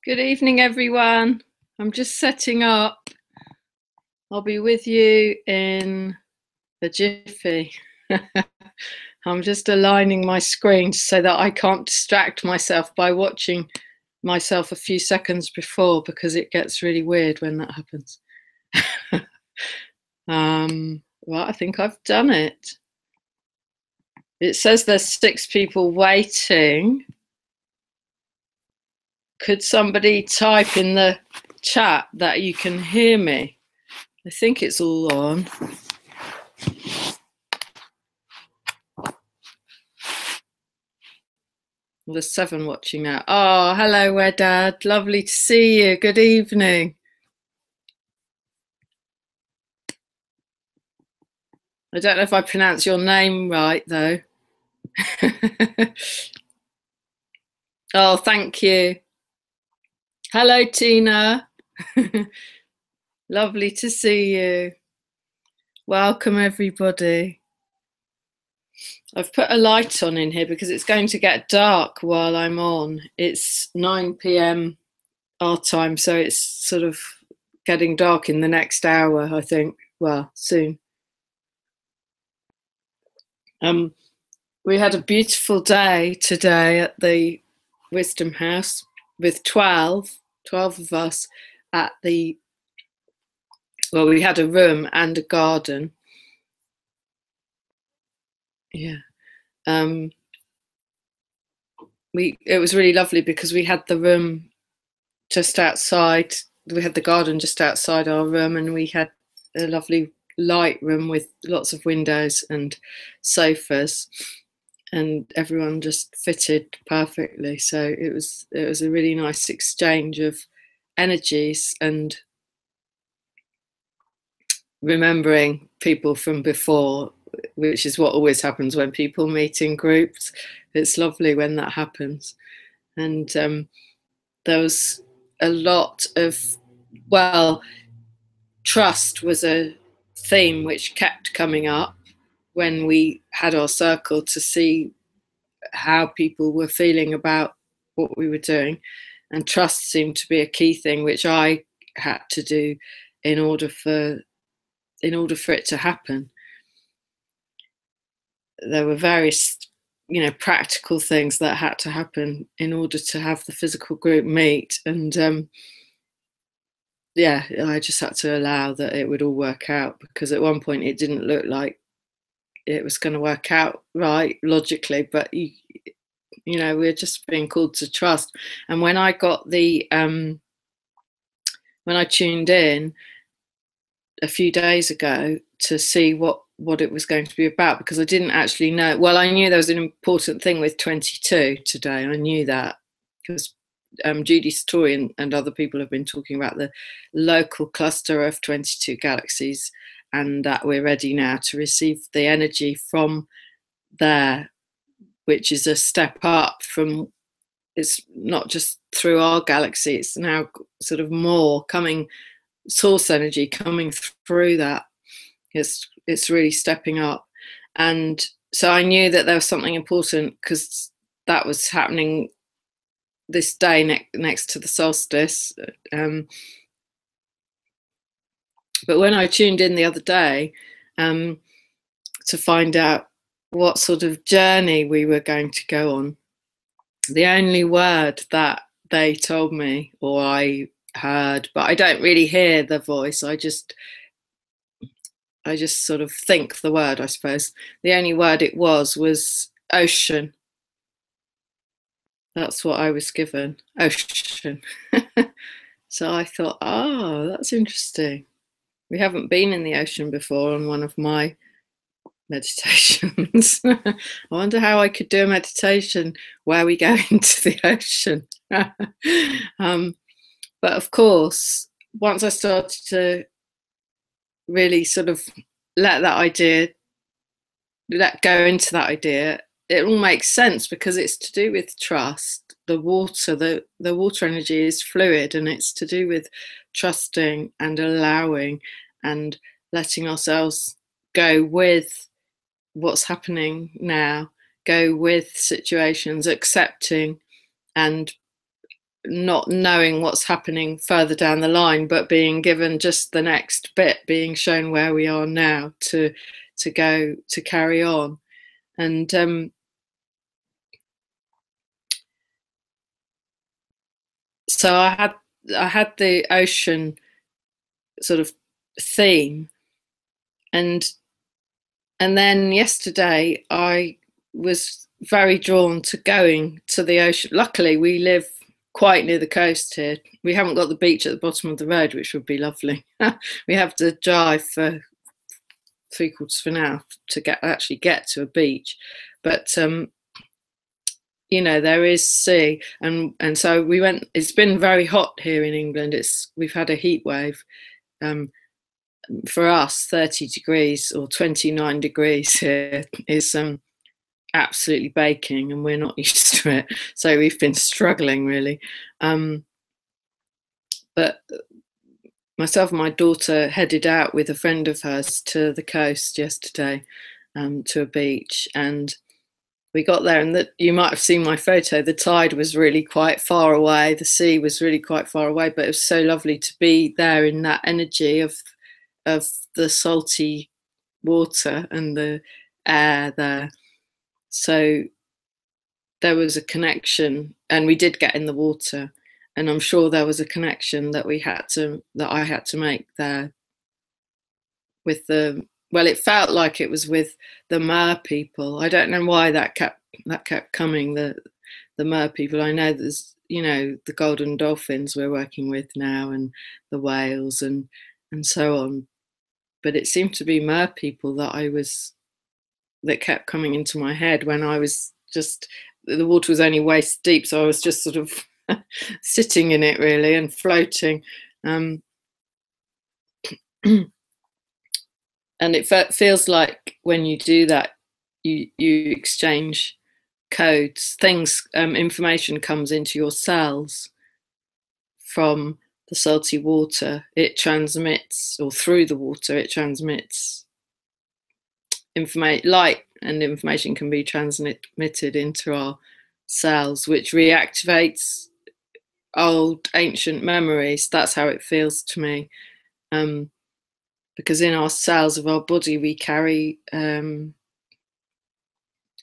Good evening, everyone. I'm just setting up. I'll be with you in a jiffy. I'm just aligning my screen so that I can't distract myself by watching myself a few seconds before, because it gets really weird when that happens. Well, I think I've done it. It says there's 6 people waiting. Could somebody type in the chat that you can hear me? I think it's all on. There's 7 watching now. Oh, hello, Wedad. Lovely to see you. Good evening. I don't know if I pronounce your name right, though. Oh, thank you. Hello, Tina. Lovely to see you. Welcome, everybody. I've put a light on in here because it's going to get dark while I'm on. It's 9 p.m. our time, so it's sort of getting dark in the next hour, I think. Well, soon. We had a beautiful day today at the Wisdom House with 12 of us at the, well, we had a room and a garden. Yeah. It was really lovely because we had the room just outside, we had the garden just outside our room, and we had a lovely light room with lots of windows and sofas, and everyone just fitted perfectly. So it was a really nice exchange of energies and remembering people from before, which is what always happens when people meet in groups. It's lovely when that happens. And there was a lot of, well, trust was a theme which kept coming up when we had our circle, to see how people were feeling about what we were doing. And trust seemed to be a key thing which I had to do in order for it to happen. There were various, practical things that had to happen in order to have the physical group meet. And I just had to allow that it would all work out, because at one point it didn't look like it was going to work out right logically, but we're just being called to trust. And when I got the when I tuned in a few days ago to see what it was going to be about, because I didn't actually know. Well, I knew there was an important thing with 22 today. I knew that because Judy Satori and other people have been talking about the local cluster of 22 galaxies, and that we're ready now to receive the energy from there, which is a step up from, it's not just through our galaxy, it's now sort of more coming, source energy coming through that. It's really stepping up. And so I knew that there was something important, because that was happening this day next to the solstice. But when I tuned in the other day to find out what sort of journey we were going to go on, the only word that they told me, or I heard, but I don't really hear the voice, I just sort of think the word, I suppose. The only word it was ocean. That's what I was given, ocean. So I thought, oh, that's interesting. We haven't been in the ocean before on one of my meditations. I wonder how I could do a meditation where we go into the ocean. But of course, once I started to really sort of let go into that idea, it all makes sense, because it's to do with trust. The water energy is fluid, and it's to do with trusting and allowing and letting ourselves go with what's happening now, go with situations, accepting and not knowing what's happening further down the line, but being given just the next bit, being shown where we are now to go to carry on. And so I had the ocean sort of theme, and then yesterday I was very drawn to going to the ocean. Luckily, we live quite near the coast here. We haven't got the beach at the bottom of the road, which would be lovely. We have to drive for 3/4 of an hour to actually get to a beach, but you know, there is sea, and so we went. It's been very hot here in England. We've had a heat wave. For us, 30 degrees or 29 degrees here is absolutely baking, and we're not used to it. So we've been struggling really. But myself and my daughter headed out with a friend of hers to the coast yesterday, to a beach, and we got there, and you might have seen my photo. The tide was really quite far away. The sea was really quite far away, but it was so lovely to be there in that energy of the salty water and the air there. So there was a connection, and we did get in the water, and I'm sure there was a connection that I had to make there with it felt like it was with the mer people. I don't know why that kept coming, the mer people. I know there's, you know, the golden dolphins we're working with now, and the whales and so on, but it seemed to be mer people that kept coming into my head when I was just, the water was only waist deep, so I was just sort of sitting in it really and floating. And it feels like when you do that, you exchange codes, information comes into your cells from the salty water. It transmits, or through the water, it transmits light, and information can be transmitted into our cells, which reactivates old ancient memories. That's how it feels to me. Because in our cells of our body, we carry an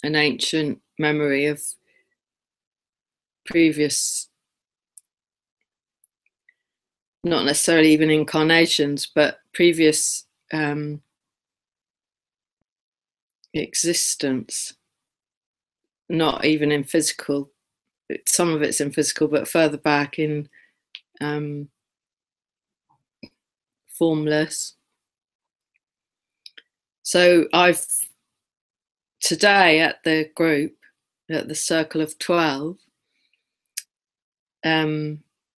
ancient memory of previous, not necessarily even incarnations, but previous existence, not even in physical. Some of it's in physical, but further back in formless. So today at the group, at the Circle of 12,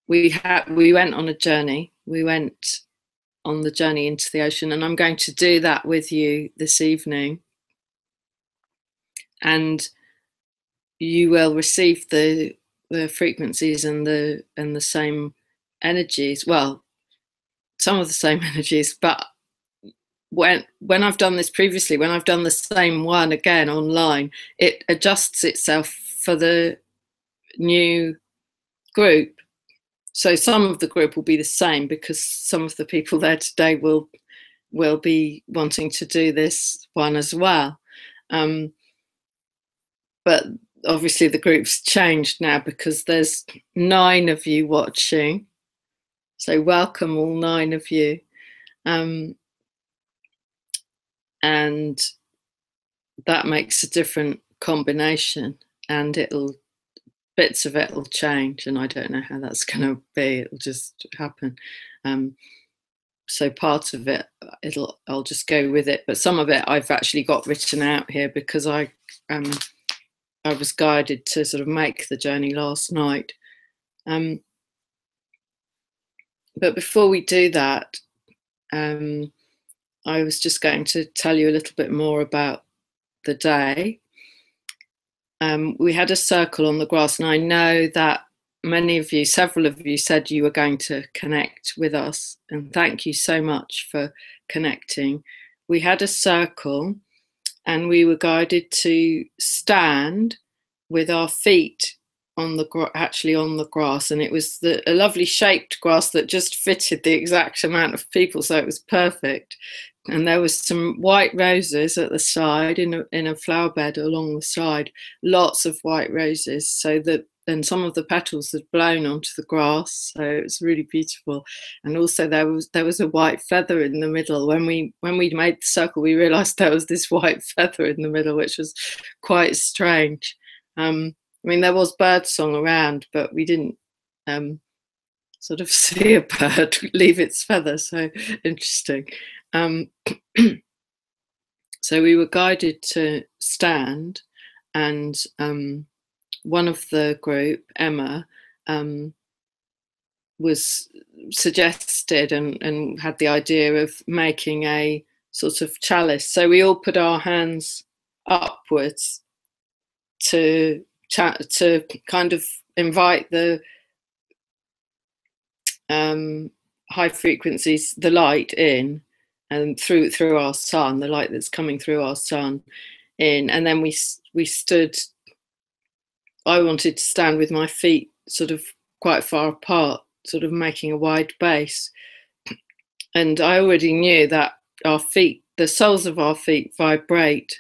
we went on a journey. We went on the journey into the ocean, and I'm going to do that with you this evening. And you will receive the frequencies and the same energies. Well, some of the same energies, but when I've done this previously, when I've done the same one again online, it adjusts itself for the new group. So some of the group will be the same, because some of the people there today will be wanting to do this one as well. But obviously the group's changed now, because there's 9 of you watching. So welcome, all 9 of you. And that makes a different combination, and bits of it will change, and I don't know how that's going to be. It'll just happen. So part of it, I'll just go with it, but some of it I've actually got written out here, because I was guided to sort of make the journey last night. But before we do that, I was just going to tell you a little bit more about the day. We had a circle on the grass, and I know that many of you, several of you, said you were going to connect with us, and thank you so much for connecting. We had a circle, and we were guided to stand with our feet actually on the grass, and it was a lovely shaped grass that just fitted the exact amount of people, so it was perfect. And there was some white roses at the side in a flower bed along the side, lots of white roses, so that and some of the petals had blown onto the grass, so it was really beautiful. And also there was a white feather in the middle. When we made the circle, we realised there was this white feather in the middle, which was quite strange. I mean, there was birdsong around, but we didn't sort of see a bird leave its feather. So interesting. So we were guided to stand, and one of the group, Emma, was suggested and had the idea of making a sort of chalice. So we all put our hands upwards to kind of invite the high frequencies, the light in, and through our sun, the light that's coming through our sun in. And then we stood. I wanted to stand with my feet sort of quite far apart, sort of making a wide base. And I already knew that our feet, the soles of our feet, vibrate.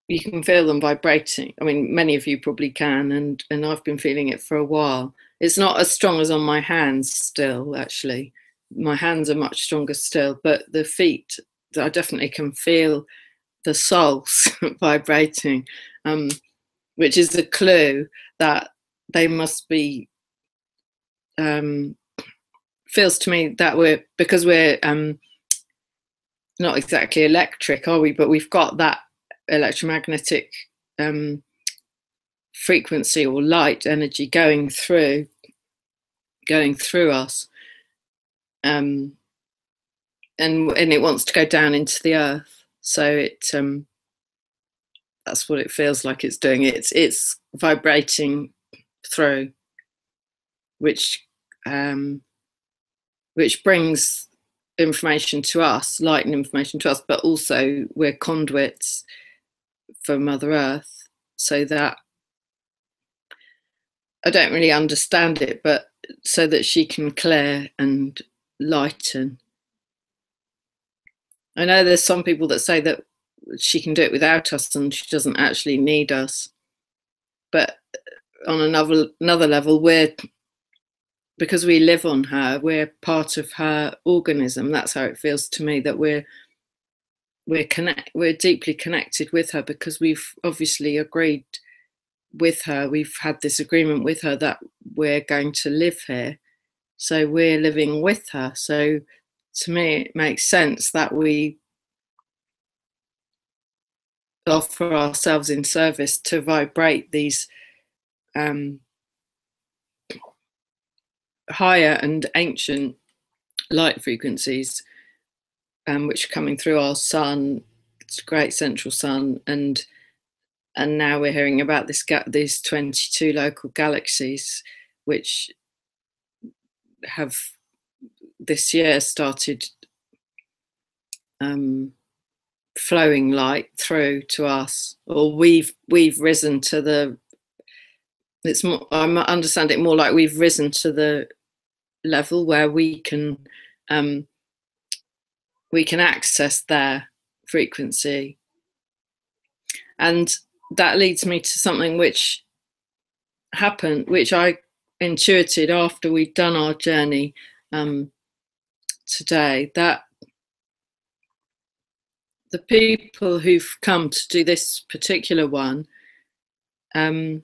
You can feel them vibrating. I mean, many of you probably can, and I've been feeling it for a while. It's not as strong as on my hands still, actually. My hands are much stronger still, but the feet, I definitely can feel the soles vibrating, which is a clue that they must be, feels to me that because we're not exactly electric, are we? But we've got that electromagnetic frequency or light energy going through us, and it wants to go down into the earth. So it that's what it feels like it's doing. It's vibrating through, which brings information to us, light and information to us, but also we're conduits for Mother Earth, so that I don't really understand it, but so that she can clear and lighten. I know there's some people that say that she can do it without us and she doesn't actually need us, but on another level, because we live on her, we're part of her organism. That's how it feels to me, that we're deeply connected with her, because we've obviously agreed with her. We've had this agreement with her that we're going to live here, so we're living with her. So to me, it makes sense that we offer ourselves in service to vibrate these higher and ancient light frequencies, which are coming through our sun. It's a great central sun, and now we're hearing about these 22 local galaxies, which have this year started flowing light through to us, or we've risen to the. It's more. I understand it more like we've risen to the level where we can access their frequency, and that leads me to something which happened, which I intuited after we'd done our journey today, that the people who've come to do this particular one, there's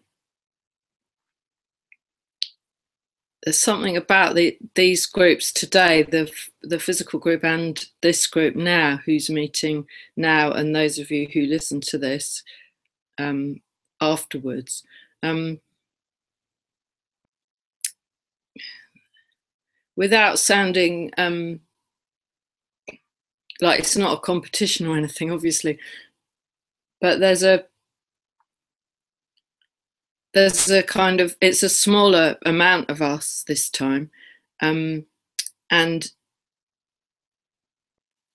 something about these groups today, the physical group and this group now who's meeting now, and those of you who listen to this afterwards, without sounding like it's not a competition or anything, obviously, but there's a kind of, it's a smaller amount of us this time, and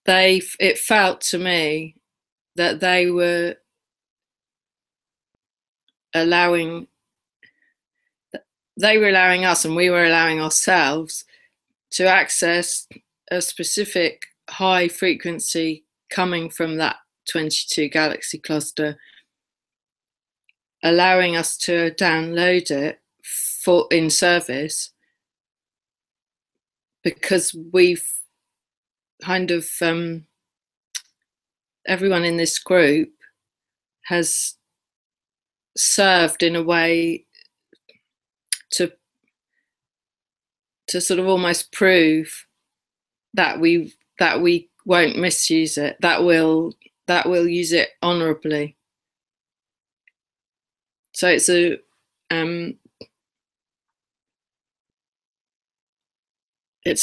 it felt to me that they were allowing, they were allowing us and we were allowing ourselves to access a specific high frequency coming from that 22 galaxy cluster, allowing us to download it for in service, because we've kind of everyone in this group has served in a way to sort of almost prove that we won't misuse it, that we'll use it honorably. So it's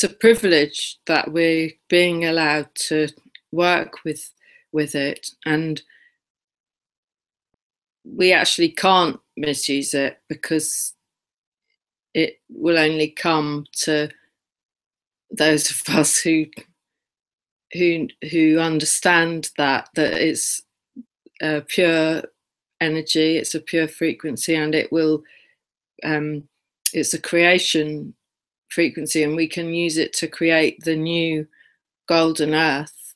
a privilege that we're being allowed to work with it, and we actually can't misuse it because it will only come to those of us who understand that it's a pure energy, it's a pure frequency, and it will it's a creation frequency, and we can use it to create the new golden earth,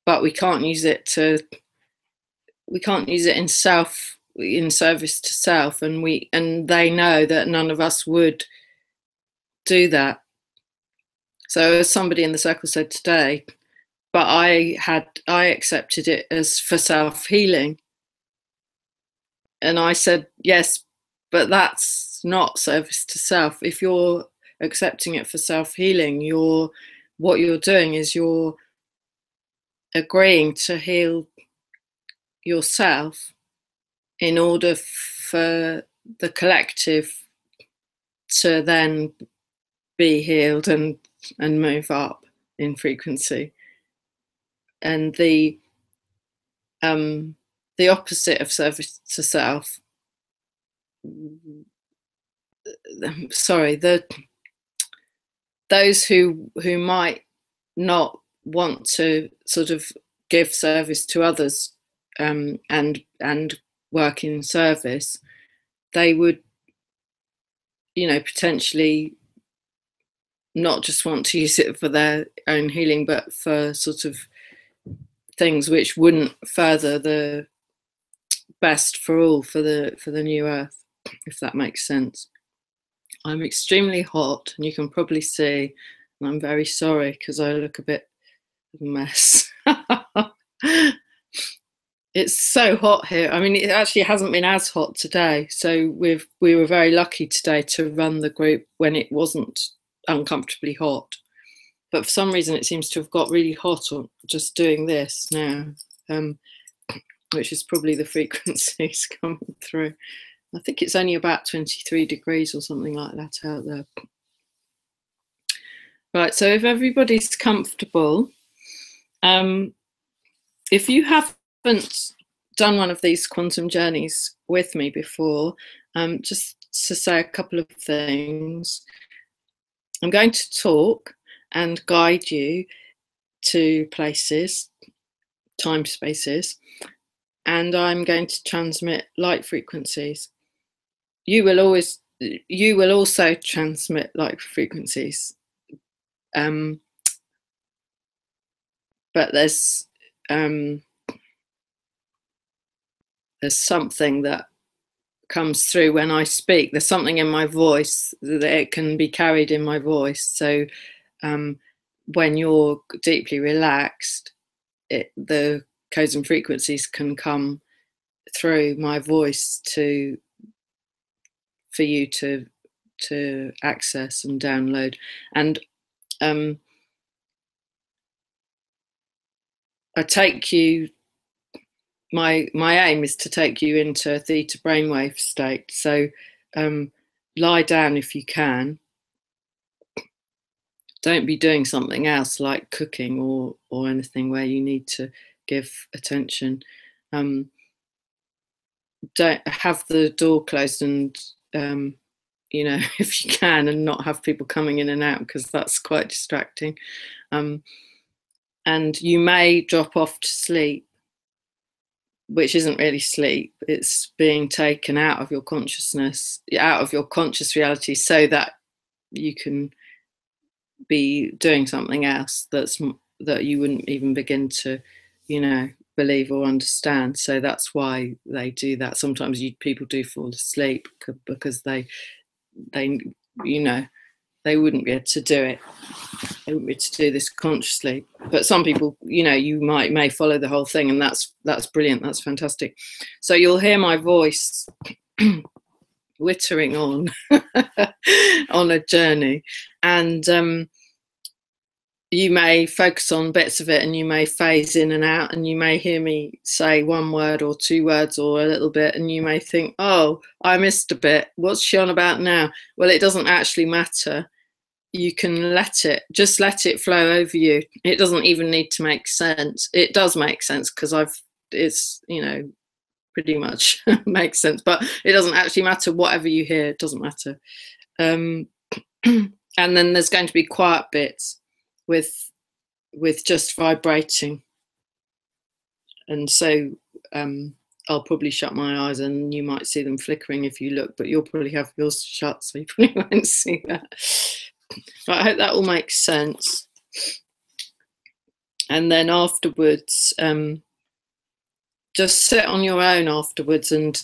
but we can't use it in service to self, and they know that none of us would do that. So as somebody in the circle said today, but I accepted it as for self-healing, and I said yes, but that's not service to self. If you're accepting it for self-healing, what you're doing is you're agreeing to heal yourself in order for the collective to then be healed and move up in frequency. And the opposite of service to self, those who might not want to sort of give service to others and work in service, they would, potentially not just want to use it for their own healing, but for sort of things which wouldn't further the best for all, for the new earth, if that makes sense. I'm extremely hot, and you can probably see, and I'm very sorry because I look a bit of a mess. It's so hot here. I mean, it actually hasn't been as hot today, so we were very lucky today to run the group when it wasn't uncomfortably hot. But for some reason, it seems to have got really hot just doing this now, which is probably the frequencies coming through. I think it's only about 23 degrees or something like that out there. Right, so if everybody's comfortable, if you haven't done one of these quantum journeys with me before, just to say a couple of things. I'm going to talk and guide you to places, time spaces, and I'm going to transmit light frequencies. You will also transmit light frequencies, but there's something that comes through when I speak. There's something in my voice that it can be carried in my voice. So when you're deeply relaxed, the codes and frequencies can come through my voice for you to access and download. And I take you. My aim is to take you into a theta brainwave state. So lie down if you can. Don't be doing something else like cooking or anything where you need to give attention. Don't have the door closed, and if you can, and not have people coming in and out, because that's quite distracting. And you may drop off to sleep, which isn't really sleep. It's being taken out of your consciousness, out of your conscious reality, so that you can be doing something else that you wouldn't even begin to, believe or understand. So that's why they do that. Sometimes people do fall asleep because they they wouldn't be able to do it. They wouldn't be able to do this consciously. But some people, you may follow the whole thing, and that's brilliant. That's fantastic. So you'll hear my voice wittering on on a journey, and you may focus on bits of it, and you may phase in and out, and you may hear me say one word or two words or a little bit, and you may think, oh, I missed a bit. What's she on about now? Well, it doesn't actually matter. You can let it flow over you. It doesn't even need to make sense. It does make sense because it's pretty much makes sense, but it doesn't actually matter. Whatever you hear, it doesn't matter. And then there's going to be quiet bits with just vibrating, and so I'll probably shut my eyes and you might see them flickering if you look, but you'll probably have yours shut, so you probably won't see that. But I hope that all makes sense. And then afterwards, just sit on your own afterwards and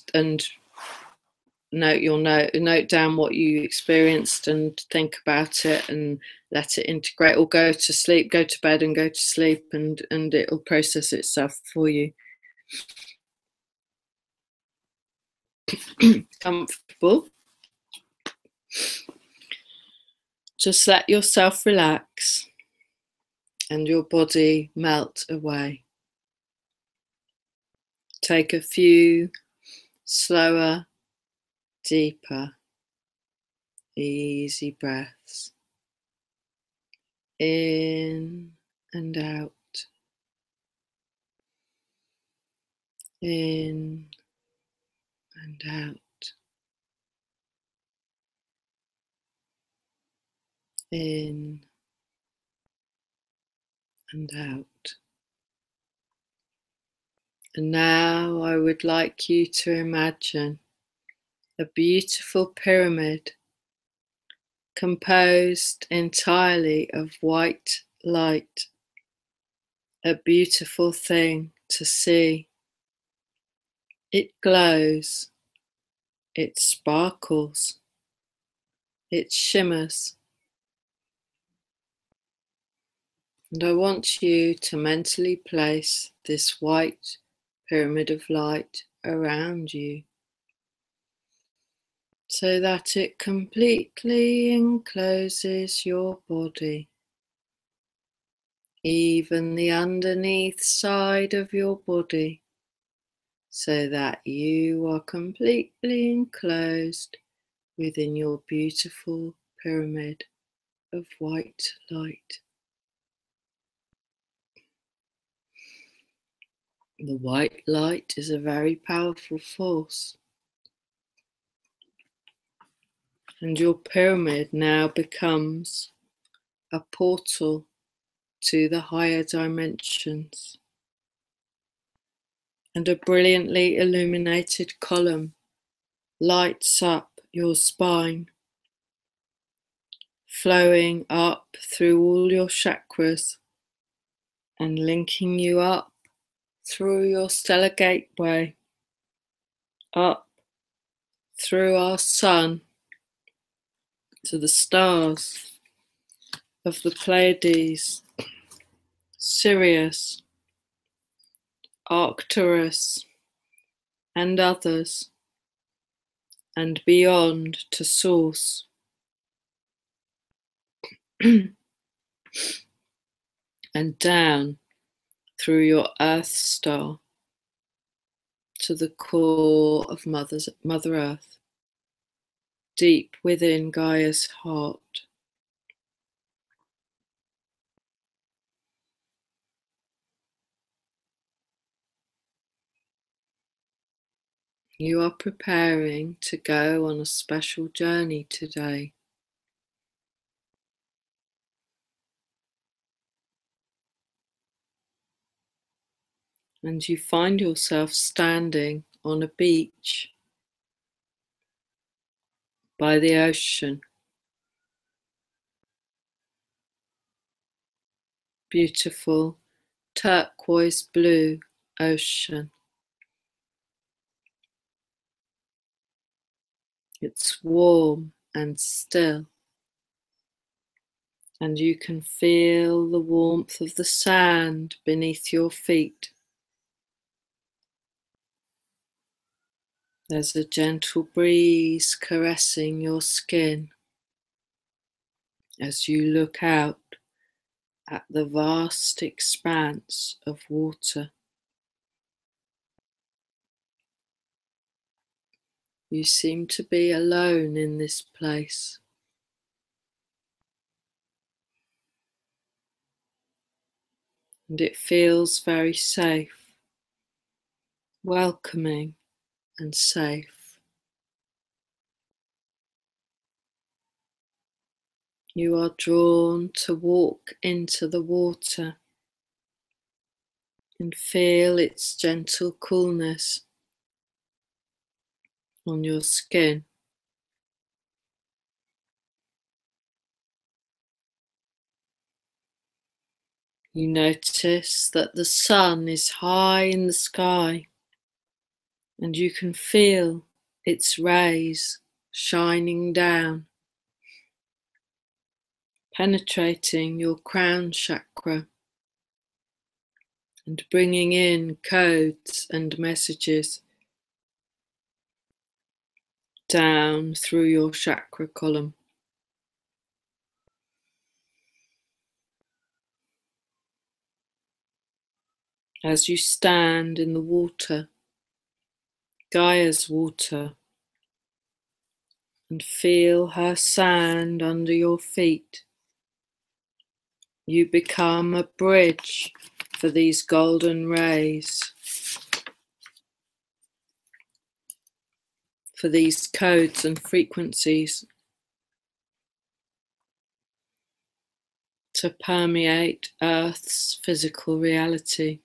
note down what you experienced and think about it and let it integrate, or go to sleep, go to bed and go to sleep, and it'll process itself for you. Comfortable. Just let yourself relax and your body melt away. Take a few slower, deeper, easy breaths in and out, in and out, in and out. And now I would like you to imagine a beautiful pyramid composed entirely of white light, a beautiful thing to see. It glows, it sparkles, it shimmers. And I want you to mentally place this white pyramid of light around you, so that it completely encloses your body, even the underneath side of your body, so that you are completely enclosed within your beautiful pyramid of white light. The white light is a very powerful force. And your pyramid now becomes a portal to the higher dimensions. And a brilliantly illuminated column lights up your spine, flowing up through all your chakras and linking you up through your stellar gateway, up through our sun to the stars of the Pleiades, Sirius, Arcturus, and others, and beyond to Source. And down through your Earth star to the core of Mother Earth, deep within Gaia's heart. You are preparing to go on a special journey today. and you find yourself standing on a beach by the ocean. Beautiful turquoise blue ocean. It's warm and still, and you can feel the warmth of the sand beneath your feet. There's a gentle breeze caressing your skin as you look out at the vast expanse of water. You seem to be alone in this place. And it feels very safe, welcoming and safe. You are drawn to walk into the water and feel its gentle coolness on your skin. You notice that the sun is high in the sky, and you can feel its rays shining down, penetrating your crown chakra and bringing in codes and messages down through your chakra column. As you stand in the water, Gaia's water, and feel her sand under your feet, you become a bridge for these golden rays, for these codes and frequencies to permeate Earth's physical reality.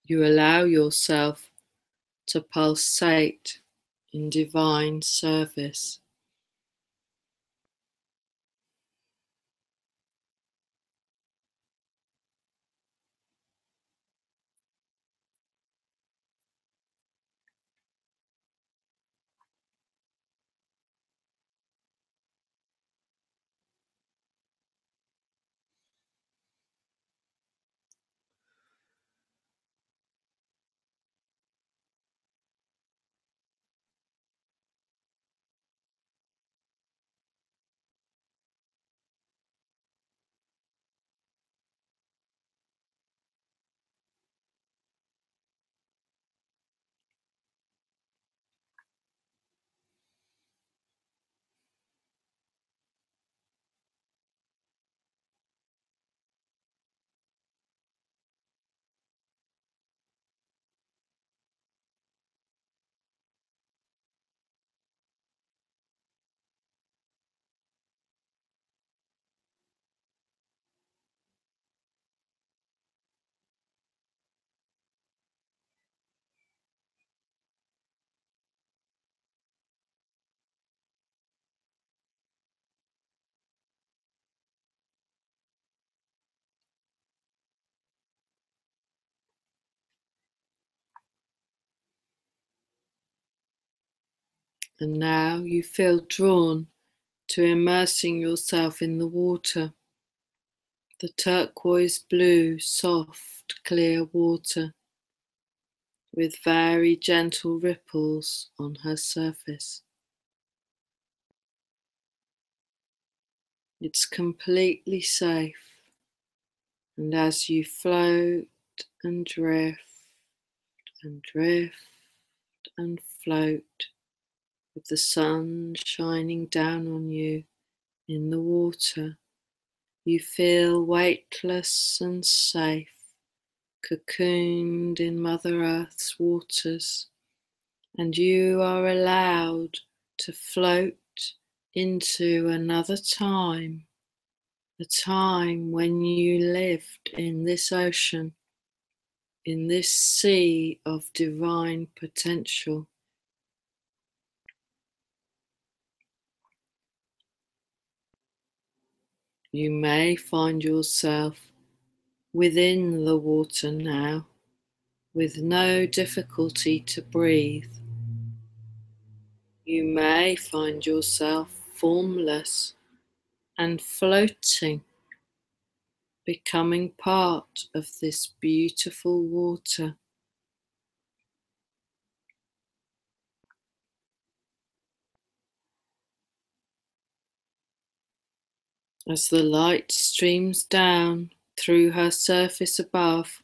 You allow yourself to pulsate in divine service. And now you feel drawn to immersing yourself in the water, the turquoise blue, soft, clear water with very gentle ripples on her surface. It's completely safe, and as you float and drift and drift and float with the sun shining down on you in the water, you feel weightless and safe, cocooned in Mother Earth's waters, and you are allowed to float into another time, the time when you lived in this ocean, in this sea of divine potential. You may find yourself within the water now, with no difficulty to breathe. You may find yourself formless and floating, becoming part of this beautiful water. As the light streams down through her surface above,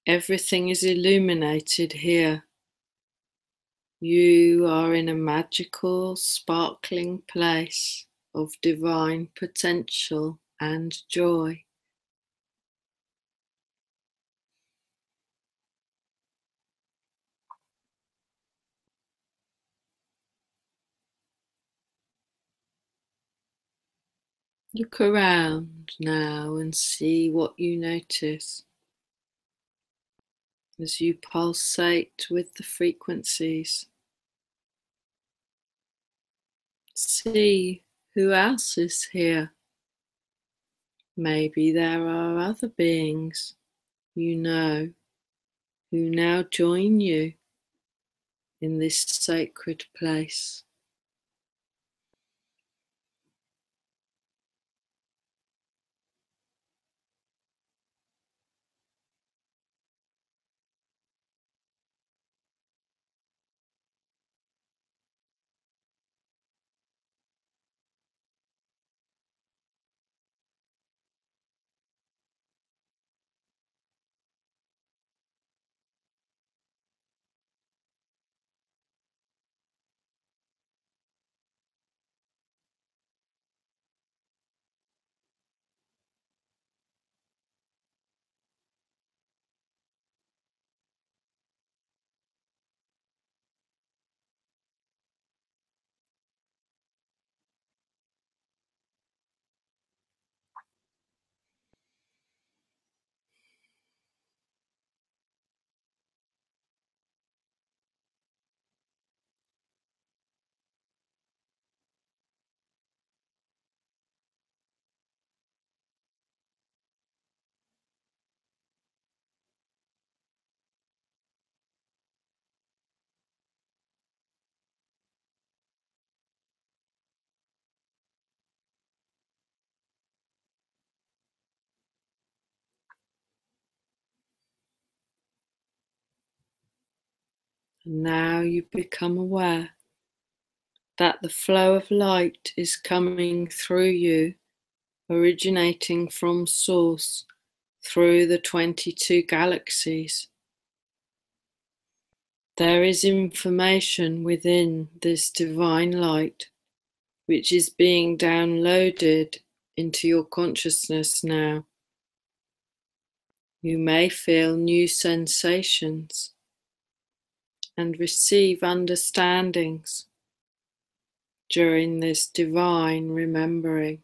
everything is illuminated here. You are in a magical, sparkling place of divine potential and joy. Look around now and see what you notice as you pulsate with the frequencies. See who else is here. Maybe there are other beings you know who now join you in this sacred place. And now you become aware that the flow of light is coming through you, originating from Source through the 22 galaxies. There is information within this divine light which is being downloaded into your consciousness now. You may feel new sensations and receive understandings during this divine remembering.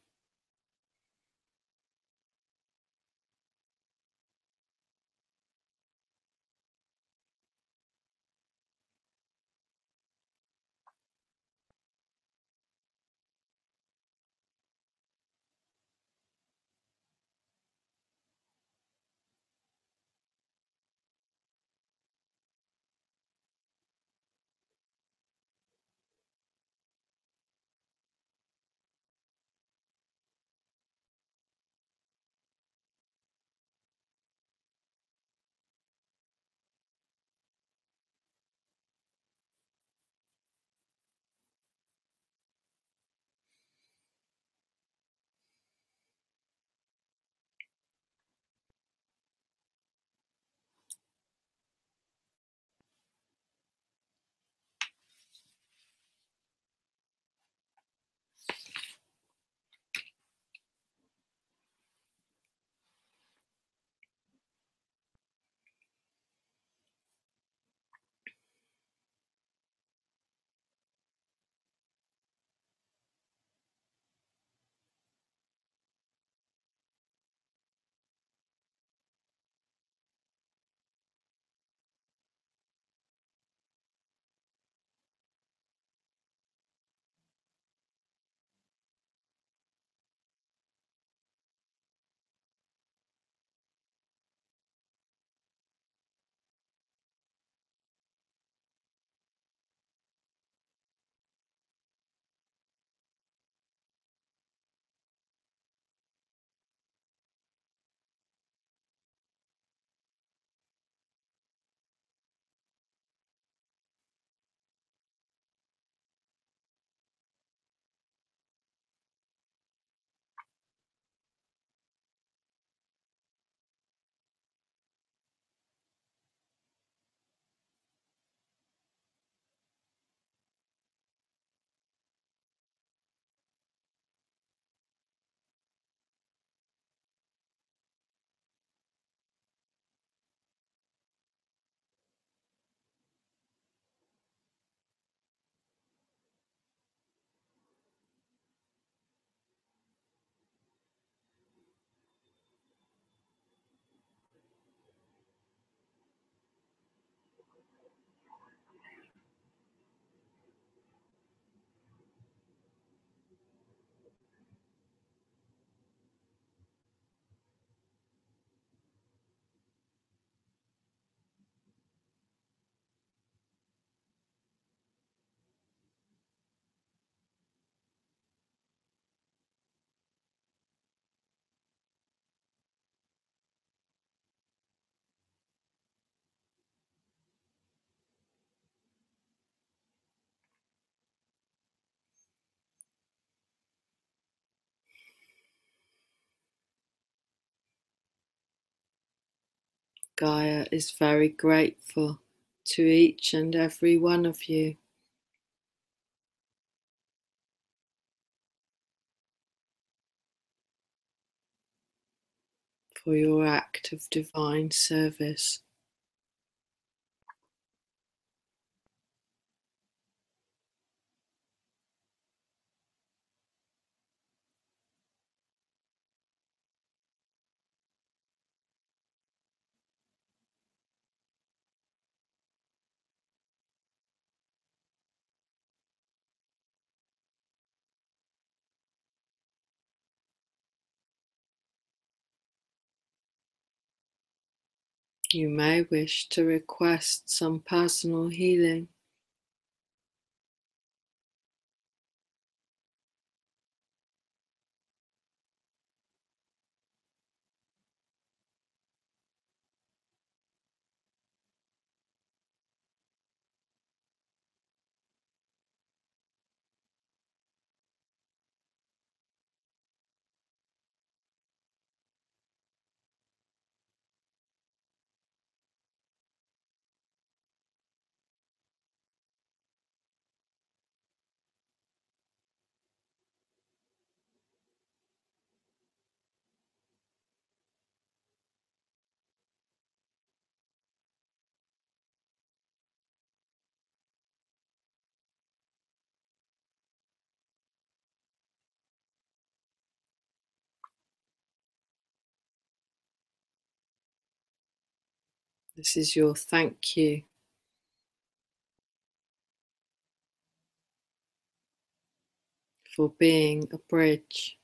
Gaia is very grateful to each and every one of you for your act of divine service. You may wish to request some personal healing. This is your thank you for being a bridge.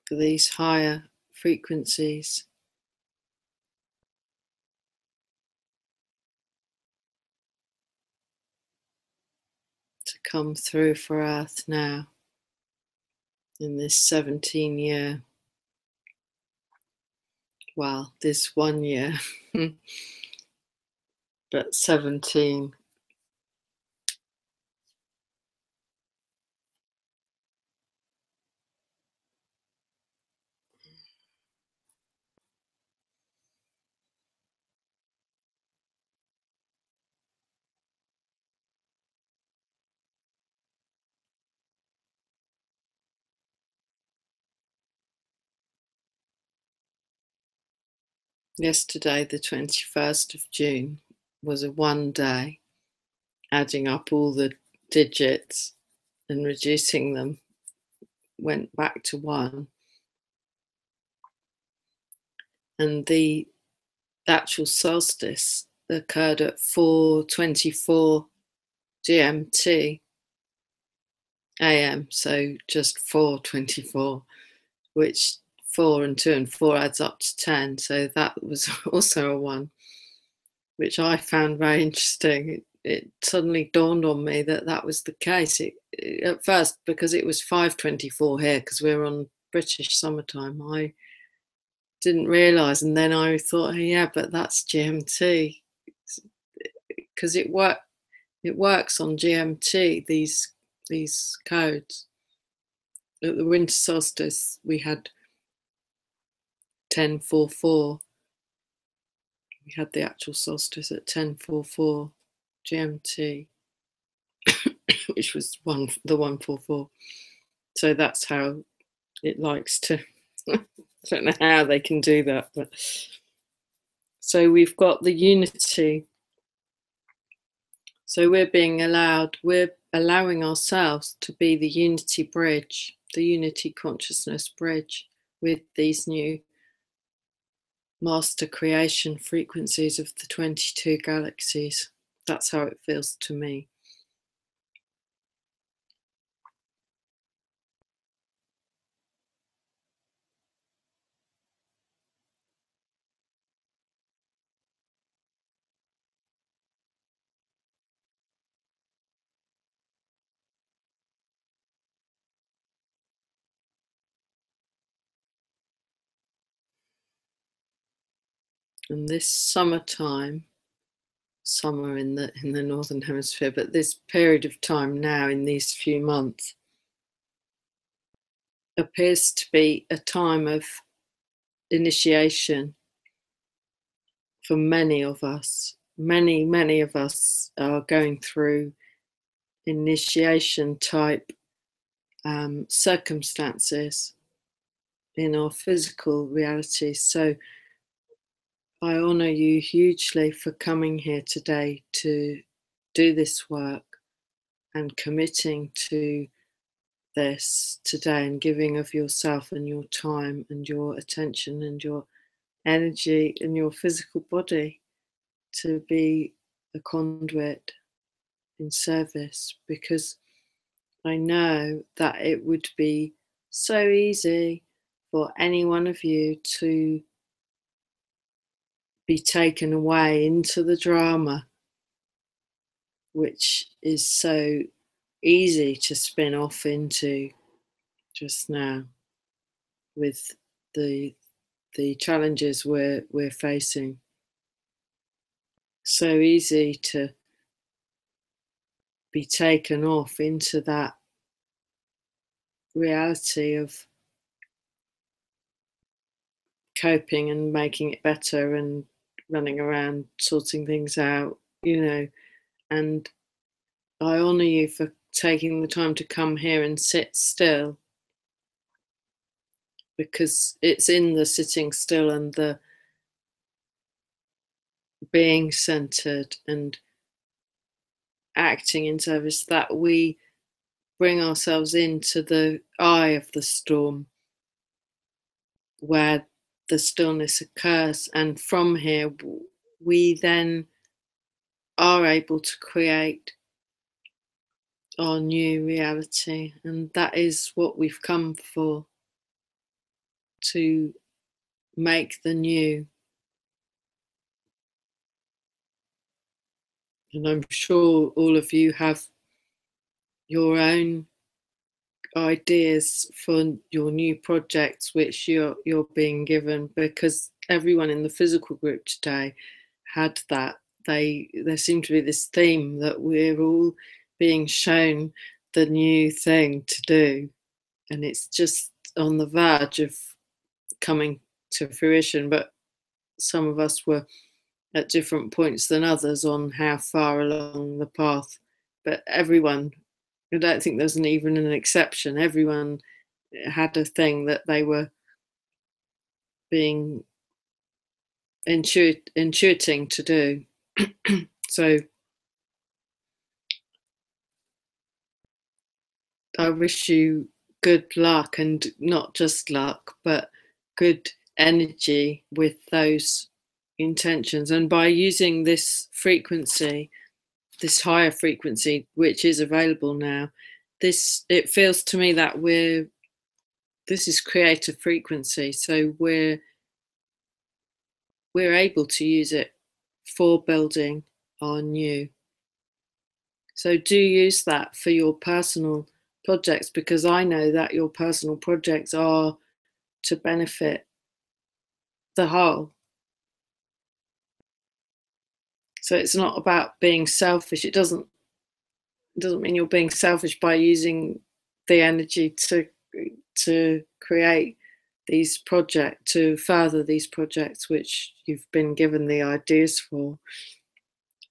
For these higher frequencies to come through for Earth now in this 17-year, well, this 1 year, but 17. Yesterday, the 21st of June, was a 1 day, adding up all the digits and reducing them, went back to 1. And the actual solstice occurred at 4:24 GMT AM, so just 4:24, which 4 and 2 and 4 adds up to 10. So that was also a 1, which I found very interesting. It suddenly dawned on me that that was the case. At first, because it was 5:24 here, because we're on British summertime, I didn't realise, and then I thought, oh, yeah, but that's GMT, because it works on GMT. These codes. At the winter solstice, we had 10:44. We had the actual solstice at 10:44 GMT, which was the 144. So that's how it likes to. I don't know how they can do that, but so we've got the unity. So we're allowing ourselves to be the unity bridge, the unity consciousness bridge with these new master creation frequencies of the 22 galaxies. That's how it feels to me. And this summertime, summer in the northern hemisphere, but this period of time now in these few months appears to be a time of initiation for many of us. Many of us are going through initiation type circumstances in our physical reality. So I honour you hugely for coming here today to do this work and committing to this today and giving of yourself and your time and your attention and your energy and your physical body to be a conduit in service, because I know that it would be so easy for any one of you to be taken away into the drama, which is so easy to spin off into just now with the challenges we're facing. So easy to be taken off into that reality of coping and making it better and running around sorting things out, and I honour you for taking the time to come here and sit still, because it's in the sitting still and the being centered and acting in service that we bring ourselves into the eye of the storm where the stillness occurs, and from here we then are able to create our new reality, and that is what we've come for, to make the new. And I'm sure all of you have your own ideas for your new projects which you're being given, because everyone in the physical group today had that. There seemed to be this theme that we're all being shown the new thing to do, and it's just on the verge of coming to fruition, but some of us were at different points than others on how far along the path. But everyone, I don't think there's even an exception, everyone had a thing that they were being intuiting to do. So I wish you good luck, and not just luck, but good energy with those intentions. And by using this frequency, this higher frequency, which is available now, it feels to me that this is creative frequency, so we're able to use it for building our new. So do use that for your personal projects, because I know that your personal projects are to benefit the whole. So it's not about being selfish. It doesn't mean you're being selfish by using the energy to create these projects, to further these projects which you've been given the ideas for,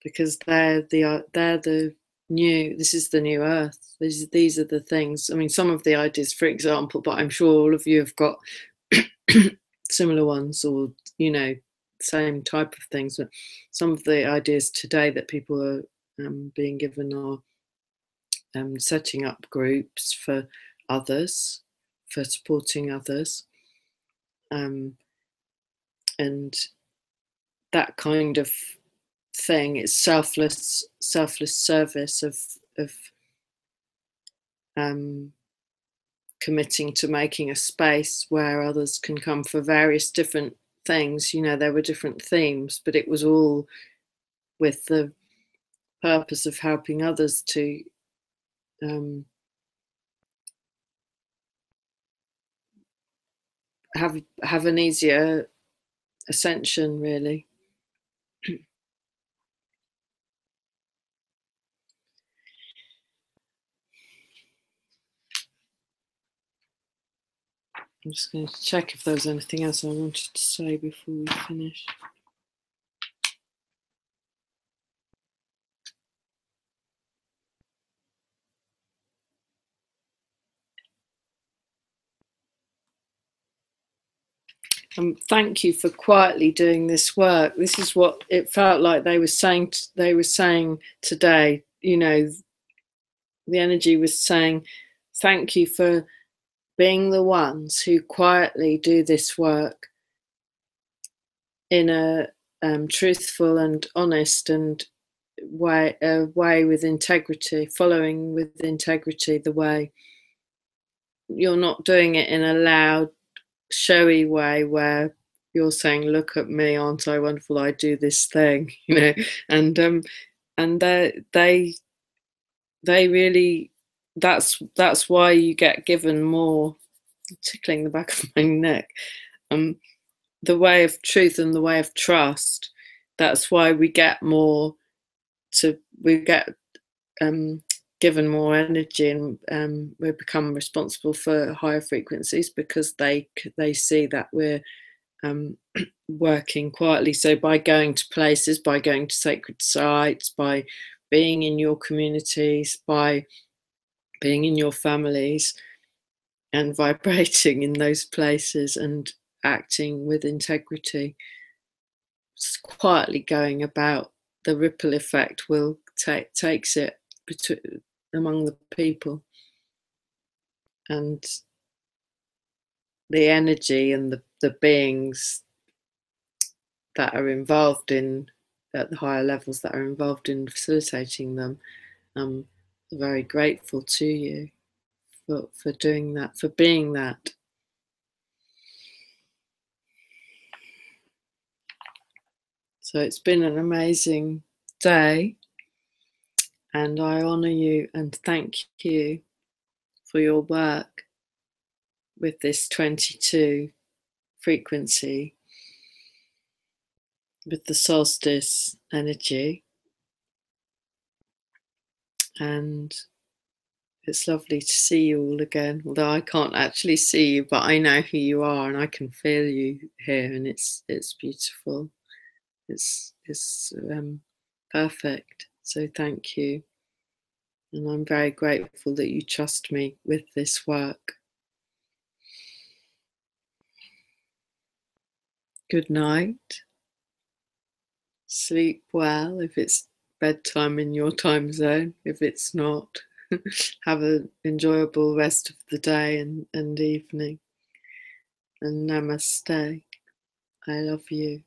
because they're the new. This is the new earth. These are the things. I mean, some of the ideas, for example, but I'm sure all of you have got similar ones, or same type of things. But some of the ideas today that people are being given are setting up groups for others, for supporting others, and that kind of thing is selfless service of committing to making a space where others can come for various different things. There were different themes, but it was all with the purpose of helping others to have an easier ascension, really. I'm just going to check if there was anything else I wanted to say before we finish. Thank you for quietly doing this work. This is what it felt like they were saying. They were saying today. You know, the energy was saying, "Thank you for being the ones who quietly do this work in a truthful and honest and way with integrity, following with integrity the way. You're not doing it in a loud, showy way where you're saying, "Look at me, aren't I wonderful? I do this thing," you know, and they really, that's why you get given more. Tickling the back of my neck. The way of truth and the way of trust. That's why we get more. We get given more energy, and we become responsible for higher frequencies because they see that we're working quietly. So by going to places, by going to sacred sites, by being in your communities, by being in your families and vibrating in those places and acting with integrity, just quietly going about, the ripple effect will takes it among the people, and the energy and the beings that are involved in, at the higher levels, that are involved in facilitating them, I'm very grateful to you for doing that, for being that. So it's been an amazing day, and I honour you and thank you for your work with this 22 frequency, with the solstice energy. And it's lovely to see you all again, although I can't actually see you, but I know who you are and I can feel you here, and it's beautiful. It's perfect. So thank you. And I'm very grateful that you trust me with this work. Good night. Sleep well if it's bedtime in your time zone. If it's not, have an enjoyable rest of the day and evening. And namaste. I love you.